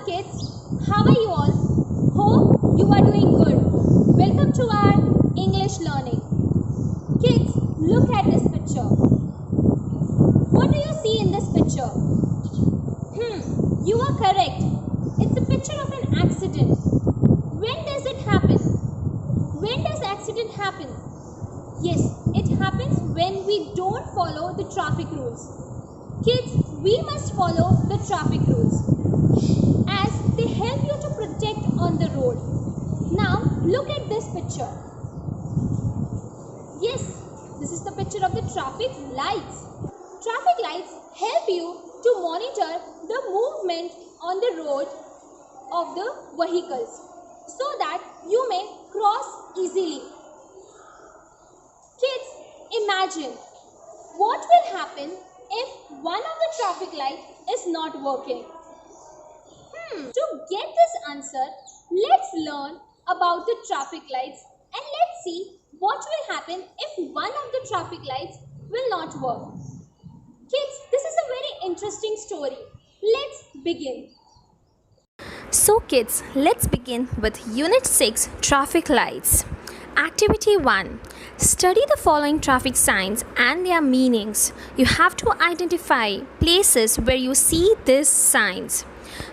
kids, how are you all? Hope you are doing good. Welcome to our English learning. Kids, look at this picture. What do you see in this picture? You are correct. It's a picture of an accident. When does it happen? When does accident happen? Yes, it happens when we don't follow the traffic rules. Kids, we must follow the traffic rules as they help you to protect on the road. Now, look at this picture. Yes, this is the picture of the traffic lights. Traffic lights help you to monitor the movement on the road of the vehicles so that you may cross easily. Kids, imagine what will happen if one of the traffic lights is not working. To get this answer, let's learn about the traffic lights and let's see what will happen if one of the traffic lights will not work. Kids, this is a very interesting story. Let's begin. So kids, let's begin with Unit 6 Traffic Lights. Activity 1. Study the following traffic signs and their meanings. You have to identify places where you see these signs.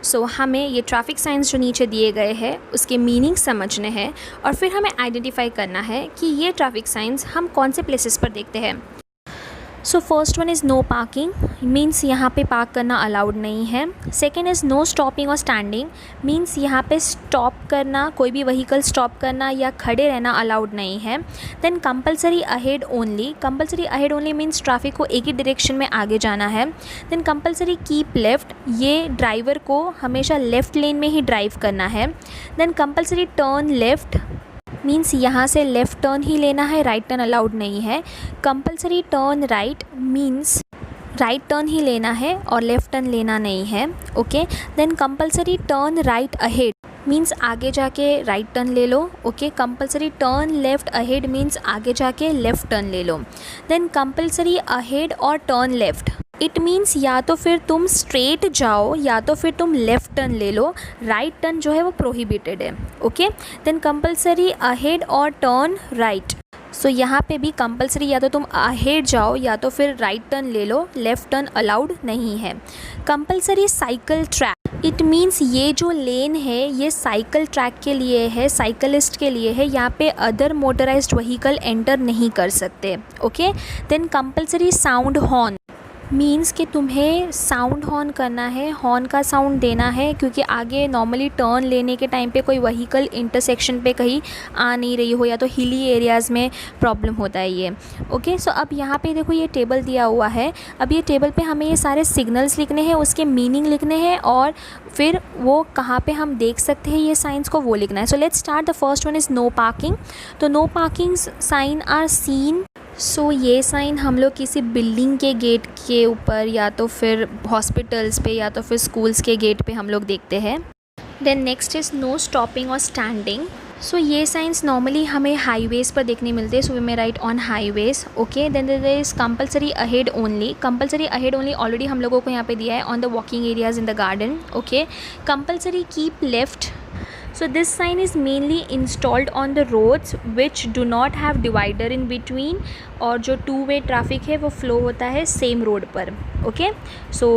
So हमें ये traffic science जो नीचे दिए गए हैं उसके meaning समझने हैं और फिर हमें आइडेंटिफाई करना है कि ये ट्रैफिक साइंस हम कौन से प्लेसेस पर देखते हैं. So first one is no parking, means यहाँ पे पार्क करना अलाउड नहीं है. सेकेंड इज़ नो स्टॉपिंग और स्टैंडिंग, मीन्स यहाँ पे स्टॉप करना, कोई भी व्हीकल स्टॉप करना या खड़े रहना अलाउड नहीं है. Then compulsory ahead only, compulsory ahead only means traffic को एक ही डायरेक्शन में आगे जाना है. देन कंपलसरी कीप लेफ़्ट, ये ड्राइवर को हमेशा लेफ़्ट लेन में ही ड्राइव करना है. Then compulsory turn left means यहाँ से लेफ़्ट टर्न ही लेना है, राइट टर्न अलाउड नहीं है. Compulsory turn right means right turn ही लेना है और लेफ़्ट टर्न लेना नहीं है. Okay. Then compulsory turn right ahead means आगे जाके राइट टर्न ले लो. Okay. Compulsory turn left ahead means आगे जाके लेफ़्ट टर्न ले लो. देन कंपलसरी अहेड और टर्न लेफ़्ट, इट मीन्स या तो फिर तुम स्ट्रेट जाओ या तो फिर तुम लेफ़्ट टर्न ले लो. राइट टर्न जो है वो प्रोहिबिटेड है. ओके. देन कंपलसरी अहेड और टर्न राइट, सो यहाँ पे भी कंपलसरी या तो तुम अहेड जाओ या तो फिर राइट टर्न ले लो, लेफ़्ट टर्न अलाउड नहीं है. Compulsory cycle track, it means ये जो लेन है ये साइकिल ट्रैक के लिए है, साइकिलिस्ट के लिए है, यहाँ पे अदर मोटराइज्ड व्हीकल एंटर नहीं कर सकते. Okay. Then compulsory sound horn means कि तुम्हें साउंड हॉर्न करना है, हॉर्न का साउंड देना है क्योंकि आगे नॉर्मली टर्न लेने के टाइम पे कोई व्हीकल इंटरसेक्शन पे कहीं आ नहीं रही हो या तो हिली एरियाज़ में प्रॉब्लम होता है ये. ओके. सो अब यहाँ पे देखो ये टेबल दिया हुआ है. अब ये टेबल पे हमें ये सारे सिग्नल्स लिखने हैं, उसके मीनिंग लिखने हैं और फिर वो कहाँ पे हम देख सकते हैं ये साइंस को वो लिखना है. So let's start. The first one is no parking. तो no parking sign are seen. So ये साइन हम लोग किसी बिल्डिंग के गेट के ऊपर या तो फिर हॉस्पिटल्स पे या तो फिर स्कूल्स के गेट पे हम लोग देखते हैं. Then next is no stopping और स्टैंडिंग. सो ये साइंस नॉर्मली हमें हाईवेज़ पर देखने मिलते हैं. So we may write on highways. Okay. Then there is compulsory ahead only. Compulsory ahead only already हम लोगों को यहाँ पे दिया है on the walking areas in the garden. Okay. Compulsory keep left. So this sign is mainly installed on the roads which do not have divider in between और जो two way traffic है वो फ्लो होता है same road पर. Okay. So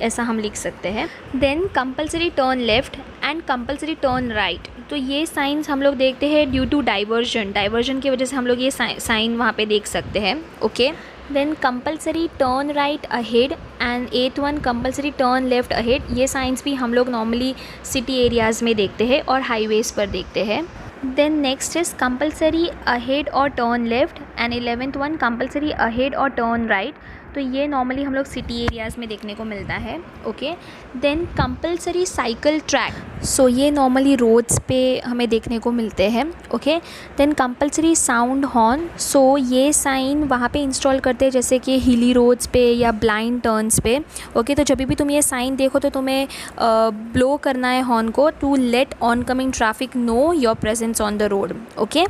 ऐसा हम लिख सकते हैं. Then compulsory turn left and compulsory turn right. तो ये साइंस हम लोग देखते हैं ड्यू टू डाइवर्जन, डाइवर्जन की वजह से हम लोग ये साइन वहाँ पे देख सकते हैं. Okay. Then compulsory turn right ahead and एथ one compulsory turn left ahead. ये साइंस भी हम लोग नॉर्मली सिटी एरियाज़ में देखते हैं और हाईवेज़ पर देखते हैं. Then next is compulsory ahead और turn left and 11th one compulsory ahead और टर्न राइट. तो ये नॉर्मली हम लोग सिटी एरियाज़ में देखने को मिलता है. Okay. Then compulsory cycle track. So ये नॉर्मली रोड्स पे हमें देखने को मिलते हैं. Okay. Then compulsory sound horn. So ये साइन वहाँ पे इंस्टॉल करते हैं जैसे कि हिली रोड्स पे या ब्लाइंड टर्न्स पे. ओके. तो जब भी तुम ये साइन देखो तो तुम्हें ब्लो करना है हॉर्न को to let on coming traffic know your presence on the road. Okay.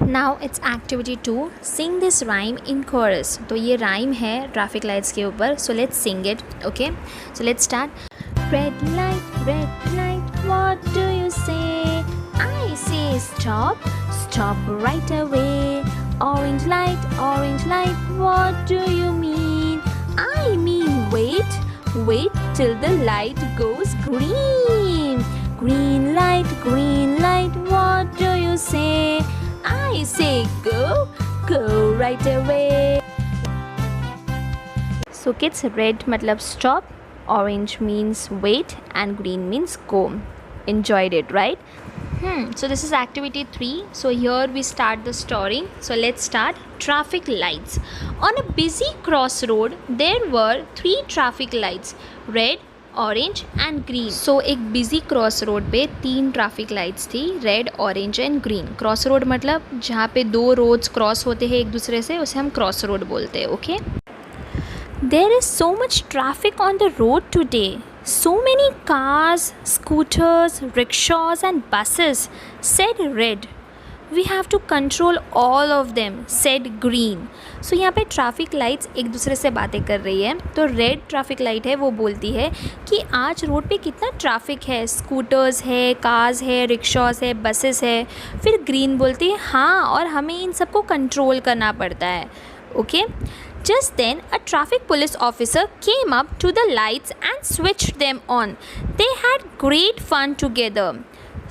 Now it's activity 2. Sing this rhyme in chorus. तो ये राइम है ट्रैफिक लाइट्स के ऊपर. So let's sing it. Okay. So let's start. Red light do you say? I say stop, stop right away. Orange light, what do you mean? I mean wait, wait till the light goes green. Green light, what do you say? I say go, go right away. So kids, red matlab stop, orange means wait, and green means go. Enjoyed it, right? So this is activity 3. So here we start the story. So let's start. Traffic lights. On a busy crossroad, there were 3 traffic lights: red, orange and green. So एक busy cross road पे 3 traffic lights थी, red, orange and green. Cross road मतलब जहाँ पे 2 roads cross होते हैं एक दूसरे से, उसे हम क्रॉस रोड बोलते हैं. Okay. There is so much traffic on the road today. So many cars, scooters, rickshaws and buses, said red. We have to control all of them, said green. So यहाँ पे traffic lights एक दूसरे से बातें कर रही है. तो रेड ट्रैफिक लाइट है, वो बोलती है कि आज रोड पे कितना ट्रैफिक है, स्कूटर्स है, कार्स है, रिक्शास है, बसेस है. फिर ग्रीन बोलती है हाँ, और हमें इन सबको कंट्रोल करना पड़ता है. Okay. Just then, a traffic police officer came up to the lights and switched them on. They had great fun together.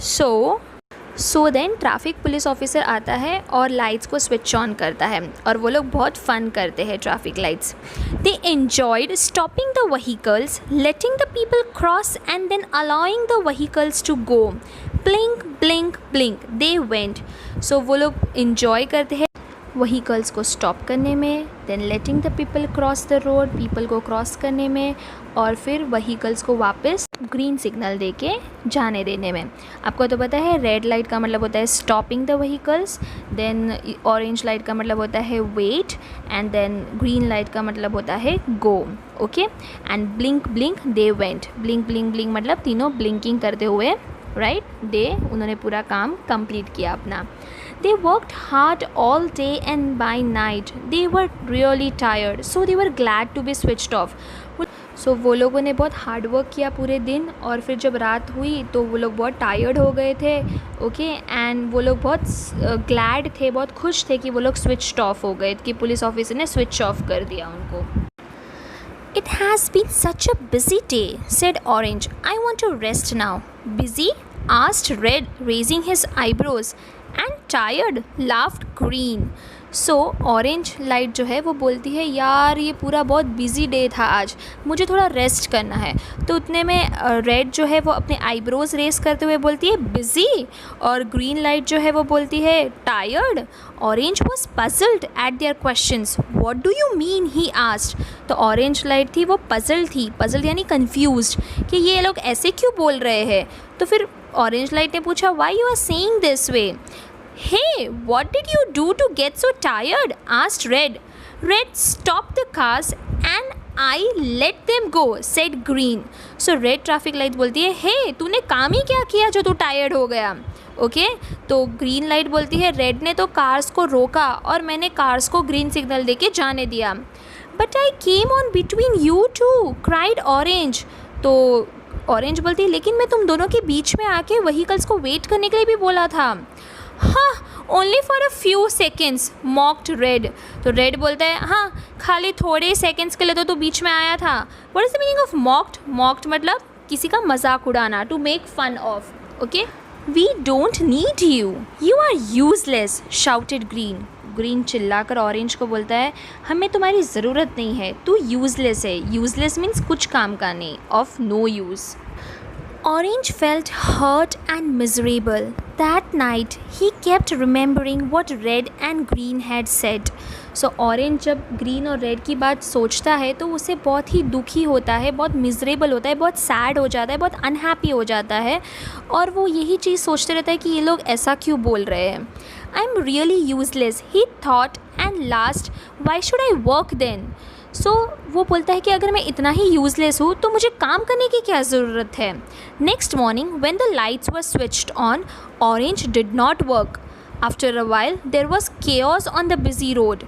So then traffic police officer आता है और लाइट्स को स्विच ऑन करता है, और वो लोग बहुत फ़न करते हैं traffic lights. They enjoyed stopping the vehicles, letting the people cross and then allowing the vehicles to go. Blink, blink, blink. They went. So वो लोग enjoy करते हैं व्हीकल्स को स्टॉप करने में, then letting the people cross the road, people को cross करने में, और फिर व्हीकल्स को वापस ग्रीन सिग्नल देके जाने देने में. आपको तो पता है रेड लाइट का मतलब होता है stopping the vehicles, then orange light का मतलब होता है wait, and then green light का मतलब होता है go. Okay. And blink blink they went. Blink blink blink मतलब तीनों ब्लिंकिंग करते हुए, राइट, उन्होंने पूरा काम कंप्लीट किया अपना. They worked hard all day and by night. They were really tired, so they were glad to be switched off. So वो लोगों ने बहुत हार्ड वर्क किया पूरे दिन, और फिर जब रात हुई तो वो लोग बहुत टायर्ड हो गए थे. ओके. एंड वो लोग बहुत ग्लैड थे, बहुत खुश थे कि वो लोग स्विच्ड ऑफ हो गए, कि पुलिस ऑफिसर ने स्विच ऑफ कर दिया उनको. It has been such a busy day, said Orange. I want to rest now. Busy? Asked Red, raising his eyebrows. And tired, laughed Green. So orange light जो है वो बोलती है यार ये पूरा बहुत बिजी डे था आज, मुझे थोड़ा रेस्ट करना है. तो उतने में रेड जो है वो अपने आईब्रोज रेस करते हुए बोलती है बिजी, और ग्रीन लाइट जो है वो बोलती है tired. Orange was puzzled eight there questions. What do you mean, he asked. तो ऑरेंज लाइट थी वो पजल थी, पजल यानी कन्फ्यूज्ड, कि ये लोग ऐसे क्यों बोल रहे हैं. तो फिर ऑरेंज लाइट ने पूछा why you are saying this way. Hey, what did you do to get so tired? Asked Red. Red stopped the cars and I let them go, said Green. So Red traffic light बोलती है hey, तूने काम ही क्या किया जो तू tired हो गया. ओके. तो ग्रीन लाइट बोलती है रेड ने तो कार्स को रोका और मैंने कार्स को ग्रीन सिग्नल देके जाने दिया. But I came on between you two, cried Orange. तो ऑरेंज बोलती है लेकिन मैं तुम दोनों के बीच में आके व्हीकल्स को वेट करने के लिए भी बोला था. हाँ, only for a few seconds, mocked red. तो रेड बोलता है हाँ, खाली थोड़े सेकेंड्स के लिए तो तू बीच में आया था. What is the meaning of mocked? Mocked मतलब किसी का मजाक उड़ाना, to make fun of. Okay. We don't need you, you are useless, shouted green. Green चिल्लाकर ऑरेंज को बोलता है हमें तुम्हारी ज़रूरत नहीं है, तू यूजलेस है. यूजलेस मीन्स कुछ काम का नहीं, of no use. Orange felt hurt and miserable. That night, he kept remembering what Red and Green had said. So Orange जब Green और Red की बात सोचता है तो उसे बहुत ही दुखी होता है, बहुत मिजरेबल होता है, बहुत सैड हो जाता है, बहुत अनहैप्पी हो जाता है, और वो यही चीज़ सोचते रहता है कि ये लोग ऐसा क्यों बोल रहे हैं. I am really useless, he thought, and last, why should I work then? सो वो बोलता है कि अगर मैं इतना ही यूज़लेस हूँ तो मुझे काम करने की क्या ज़रूरत है. Next morning when the lights were switched on, orange did not work. After a while there was chaos on the busy road.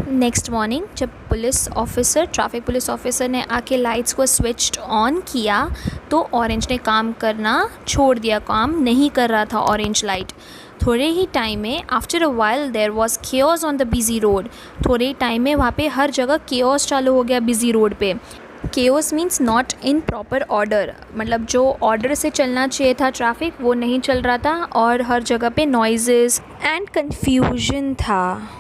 Next morning जब ट्रैफिक पुलिस ऑफिसर ने आके लाइट्स को स्विच्ड ऑन किया तो ऑरेंज ने काम करना छोड़ दिया, काम नहीं कर रहा था ऑरेंज लाइट। थोड़े ही टाइम में after a while there was chaos on the busy road. थोड़े ही टाइम में वहाँ पे हर जगह केओस चालू हो गया बिजी रोड पे। Chaos means not in proper order, मतलब जो ऑर्डर से चलना चाहिए था ट्रैफिक वो नहीं चल रहा था और हर जगह पे नॉइजेस एंड कन्फ्यूजन था।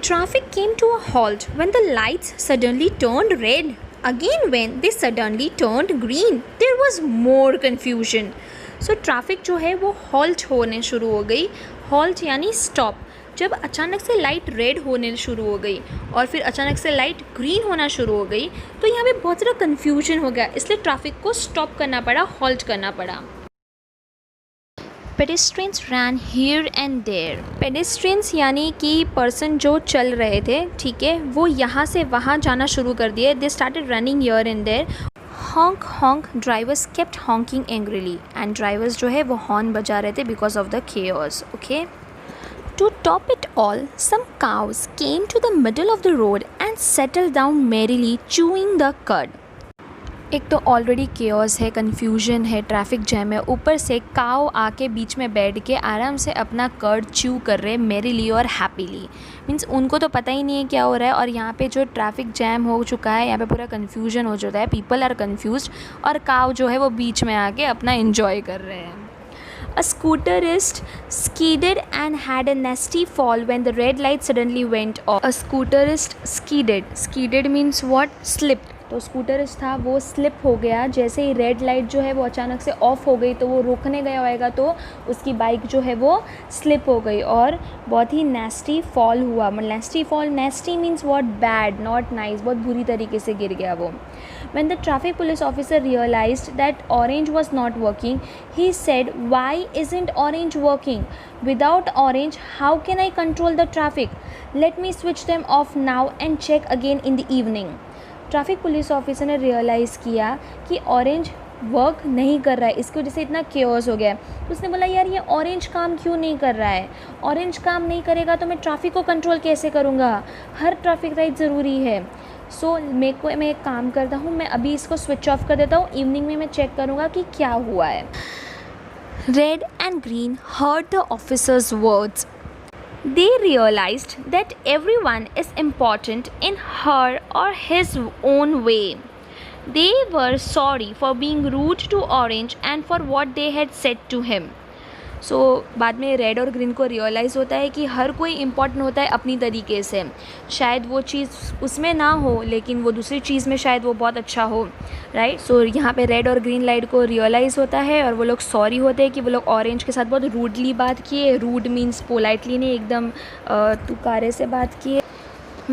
Traffic came to a halt when the lights suddenly turned red. Again when they suddenly turned green. There was more confusion. So traffic जो है वो halt होने शुरू हो गई। halt यानी stop। जब अचानक से लाइट रेड होने शुरू हो गई और फिर अचानक से लाइट ग्रीन होना शुरू हो गई तो यहाँ पे बहुत ज़्यादा कन्फ्यूजन हो गया, इसलिए ट्रैफिक को स्टॉप करना पड़ा, halt करना पड़ा। Pedestrians ran here and there. Pedestrians यानी कि पर्सन जो चल रहे थे, ठीक है, वो यहाँ से वहाँ जाना शुरू कर दिए। They started running here and there. Honk honk, drivers kept honking angrily and drivers जो है वो हॉर्न बजा रहे थे because of the chaos. Okay, to top it all some cows came to the middle of the road and settle down merrily chewing the curd. एक तो already chaos है, confusion है, ट्रैफिक जैम है, ऊपर से काव आके बीच में बैठ के आराम से अपना कर्ड च्यू कर रहे हैं मेरीली और हैप्पीली। मीन्स उनको तो पता ही नहीं है क्या हो रहा है और यहाँ पे जो ट्रैफिक जैम हो चुका है, यहाँ पे पूरा कन्फ्यूजन हो चुका है, पीपल आर कन्फ्यूज्ड और काव जो है वो बीच में आके अपना इन्जॉय कर रहे हैं। A scooterist skidded and had a nasty fall when the red light suddenly went off. A scooterist skidded. Skidded means what? Slipped. तो स्कूटरिस्ट था वो स्लिप हो गया जैसे ही रेड लाइट जो है वो अचानक से ऑफ हो गई, तो वो रोकने गया होएगा तो उसकी बाइक जो है वो स्लिप हो गई और बहुत ही नेस्टी फॉल हुआ। मतलब nasty fall, nasty means what? Bad, not nice, बहुत बुरी तरीके से गिर गया वो। When the traffic police officer realized that orange was not working, he said, "Why isn't orange working? Without orange, how can I control the traffic? Let me switch them off now and check again in the evening." Traffic police officer ने realise किया कि orange work नहीं कर रहा है, इसकी वजह से इतना केओस हो गया है। तो उसने बोला यार ये ऑरेंज काम क्यों नहीं कर रहा है? ऑरेंज काम नहीं करेगा तो मैं ट्रैफिक को कंट्रोल कैसे करूँगा? हर ट्रैफिक लाइट ज़रूरी है। मैं एक काम करता हूँ, मैं अभी इसको स्विच ऑफ कर देता हूँ, इवनिंग में मैं चेक करूँगा कि क्या हुआ है। Red and green heard the officers words. They realized that everyone is important in her or his own way. They were sorry for being rude to Orange and for what they had said to him. सो बाद में red और green को realise होता है कि हर कोई important होता है अपनी तरीके से। शायद वो चीज़ उसमें ना हो लेकिन वो दूसरी चीज़ में शायद वो बहुत अच्छा हो, राइट। सो यहाँ पे रेड और ग्रीन लाइट को रियलाइज़ होता है और वो लोग सॉरी होते हैं कि वो लोग ऑरेंज के साथ बहुत रूडली बात किए। रूड मीन्स पोलाइटली नहीं, एकदम तुकारे से बात किए।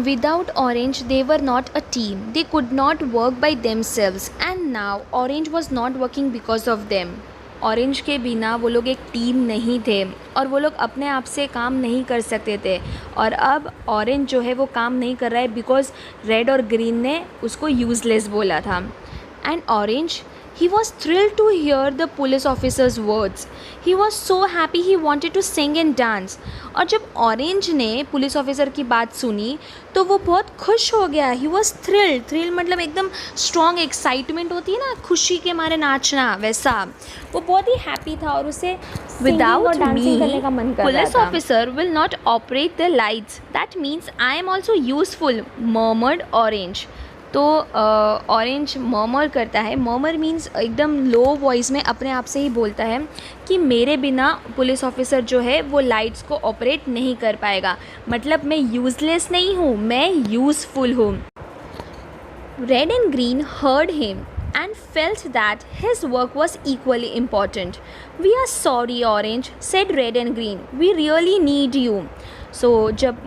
Without Orange, they were not a team. They could not work by themselves, and now Orange was not working because of them. Orange के बिना वो लोग एक टीम नहीं थे और वो लोग अपने आप से काम नहीं कर सकते थे और अब ऑरेंज जो है वो काम नहीं कर रहा है बिकॉज रेड और ग्रीन ने उसको यूज़लेस बोला था। And orange, he was thrilled to hear the police officer's words. He was so happy he wanted to sing and dance. और जब ऑरेंज ने पुलिस ऑफिसर की बात सुनी तो वो बहुत खुश हो गया। He was thrilled. थ्रिल मतलब एकदम स्ट्रॉन्ग एक्साइटमेंट होती है ना, खुशी के मारे नाचना, वैसा वो बहुत ही हैप्पी था और उसे विदाउट मी करने का मन कर रहा था। Police officer will not operate the lights, that means I am also useful, murmured orange. तो ऑरेंज मर्मर करता है। मर्मर मीन्स एकदम लो वॉइस में अपने आप से ही बोलता है कि मेरे बिना पुलिस ऑफिसर जो है वो लाइट्स को ऑपरेट नहीं कर पाएगा, मतलब मैं यूज़लेस नहीं हूँ, मैं यूज़फुल हूँ। Red and green heard him and felt that his work was equally important. We are sorry, Orange, said Red and Green. We really need you. सो जब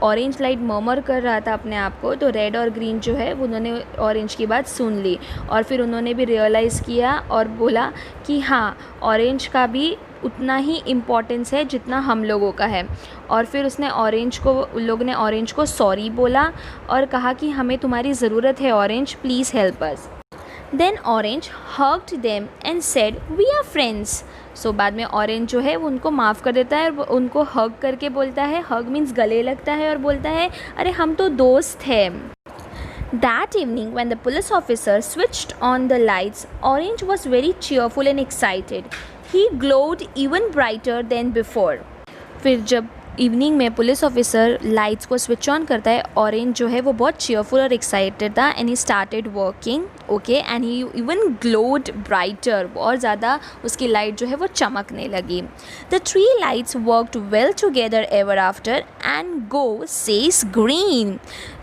ऑरेंज लाइट मर्मर कर रहा था अपने आप को तो रेड और ग्रीन जो है उन्होंने ऑरेंज की बात सुन ली और फिर उन्होंने भी रियलाइज़ किया और बोला कि हाँ, ऑरेंज का भी उतना ही इम्पोर्टेंस है जितना हम लोगों का है। और फिर उन लोगों ने ऑरेंज को सॉरी बोला और कहा कि हमें तुम्हारी ज़रूरत है orange, please help us. Then Orange hugged them and said, "We are friends." So बाद में Orange जो है वो उनको माफ़ कर देता है और उनको hug करके बोलता है, hug means गले लगता है और बोलता है अरे हम तो दोस्त हैं. That evening, when the police officer switched on the lights, Orange was very cheerful and excited. He glowed even brighter than before. फिर जब इवनिंग में पुलिस ऑफिसर लाइट्स को स्विच ऑन करता है, ऑरेंज जो है वो बहुत चीयरफुल और एक्साइटेड था and he started working. Okay, and he even glowed brighter, और ज़्यादा उसकी लाइट जो है वो चमकने लगी. The 3 lights worked well together ever after and go says green.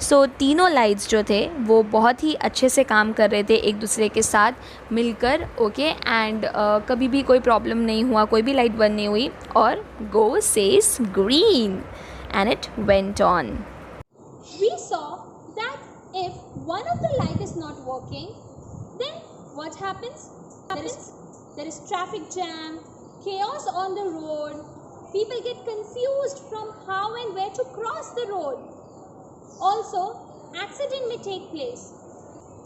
So तीनों लाइट्स जो थे वो बहुत ही अच्छे से काम कर रहे थे एक दूसरे के साथ मिलकर. ओके, एंड कभी भी कोई प्रॉब्लम नहीं हुआ, कोई भी लाइट बंद नहीं हुई, और गो says green, and it went on. We saw that if one of the light is not working, then what happens? There is traffic jam, chaos on the road. People get confused from how and where to cross the road. Also, accident may take place.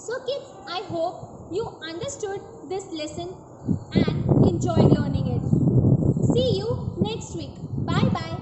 So kids, I hope you understood this lesson and enjoyed learning it. See you next week. Bye bye.